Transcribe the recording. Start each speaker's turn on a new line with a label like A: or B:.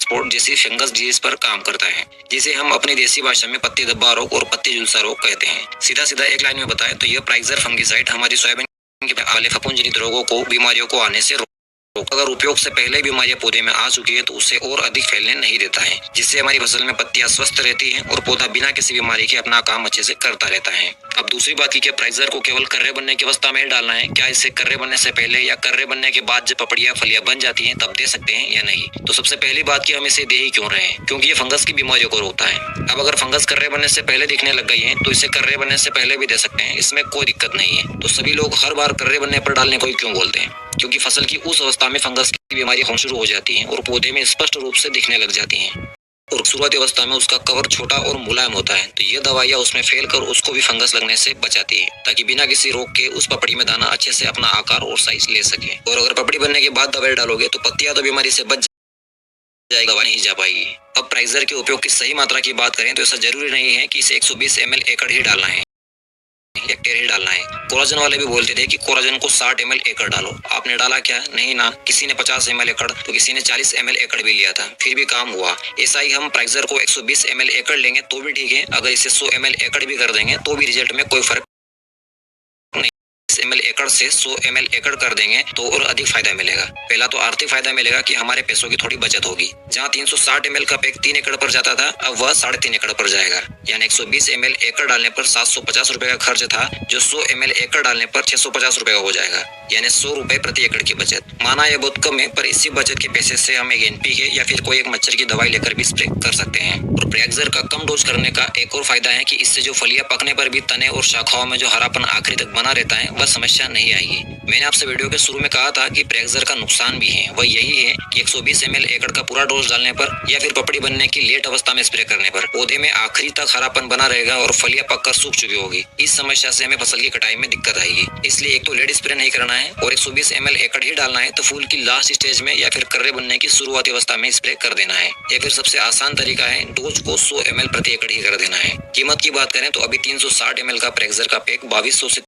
A: Spot जैसी fungus disease पर काम करता है, जिसे हम अपनी देसी भाषा में पत्ती धब्बा रोग और पत्ती झुलसा रोग कहते हैं। सीधा सीधा एक लाइन में बताएं तो यह प्राइजर फंगिसाइड हमारी सोयाबीन के वाले फफूंदजनित रोगों को, बीमारियों को आने से अगर उपयोग से पहले बीमारियां पौधे में आ चुकी है तो उसे और अधिक फैलने नहीं देता है, जिससे हमारी फसल में पत्तियां स्वस्थ रहती हैं और पौधा बिना किसी बीमारी के अपना काम अच्छे से करता रहता है। अब दूसरी बात की, क्या प्राइजर को केवल कर्रे बनने की अवस्था में डालना है? क्या इसे कर्रे बनने से पहले या कर्रे बनने के बाद जब पपड़ियां फलियां बन जाती हैं तब दे सकते हैं या नहीं? तो सबसे पहली बात की, हम इसे दे ही क्यों रहे हैं? क्योंकि ये फंगस की बीमारियों को रोकता है। अब अगर फंगस कर्रे बनने से पहले दिखने लग गई है तो इसे कर्रे बनने से पहले भी दे सकते हैं, इसमें कोई दिक्कत नहीं है। तो सभी लोग हर बार कर्रे बनने पर डालने को ही क्यों बोलते हैं? क्योंकि फसल की उस अवस्था में फंगस की बीमारी होना शुरू हो जाती है और पौधे में स्पष्ट रूप से दिखने लग जाती हैं। और शुरुआती अवस्था में उसका कवर छोटा और मुलायम होता है, तो ये दवाइयाँ उसमें फैलकर उसको भी फंगस लगने से बचाती है, ताकि बिना किसी रोग के उस पपड़ी में दाना अच्छे से अपना आकार और साइज ले सके। और अगर पपड़ी बनने के बाद दवाई डालोगे तो पत्तियां तो बीमारी से बच जाएगी, दवा नहीं जा पाएगी। अब प्राइजर के उपयोग की सही मात्रा की बात करें तो ऐसा जरूरी नहीं है कि इसे 120 ml एकड़ ही डालना है, हेक्टेयर ही डालना है। कोराजन वाले भी बोलते थे कि कोराजन को 60 ml एकड़ डालो। आपने डाला क्या? नहीं ना। किसी ने 50 ml एकड़ तो किसी ने 40 ml एकड़ भी लिया था, फिर भी काम हुआ। ऐसा ही हम प्राइजर को 120 ml एकड़ लेंगे तो भी ठीक है, अगर इसे 100 ml एकड़ भी कर देंगे तो भी रिजल्ट में कोई फर्क नहीं। 100 ml एकड़ से 100 ml एकड़ कर देंगे तो और अधिक फायदा मिलेगा। पहला तो आर्थिक फायदा मिलेगा कि हमारे पैसों की थोड़ी बचत होगी। जहाँ 360 ml का पैक 3 एकड़ पर जाता था, अब वह 3.5 एकड़ पर जाएगा। यानी 120 ml एकड़ डालने पर 750 रुपए का खर्च था, जो 100 ml एकड़ डालने पर 650 रुपए का हो जाएगा, यानी 100 रुपए प्रति एकड़ की बचत। माना यह बहुत कम है, पर इसी बचत के पैसे से हम एक एनपीके या फिर कोई एक मच्छर की दवाई लेकर भी स्प्रे कर सकते हैं। और प्रेक्सर का कम डोज करने का एक और फायदा है कि इससे जो फलियां पकने पर भी तने और शाखाओं में जो हरापन आखिरी तक बना रहता है, वह समस्या नहीं आएगी। मैंने आपसे वीडियो के शुरू में कहा था कि प्रेक्सर का नुकसान भी है, वह यही है कि 120 ml एकड़ का पूरा डोज डालने पर या फिर पपड़ी बनने की लेट अवस्था में स्प्रे करने पर पौधे में आखिरी तक हरापन बना रहेगा और फलियां पककर सूख चुकी होगी। इस समस्या से हमें फसल की कटाई में दिक्कत आएगी। इसलिए एक तो लेट स्प्रे नहीं करना है और 120 ml एकड़ ही डालना है, तो फूल की लास्ट स्टेज में या फिर कर्रे बनने की शुरुआती अवस्था में स्प्रे कर देना है। या फिर सबसे आसान तरीका है, डोज को 100 ml प्रति एकड़ ही कर देना है। कीमत की बात करें तो अभी 360 ml का प्रेक्सर का पैक 2200 से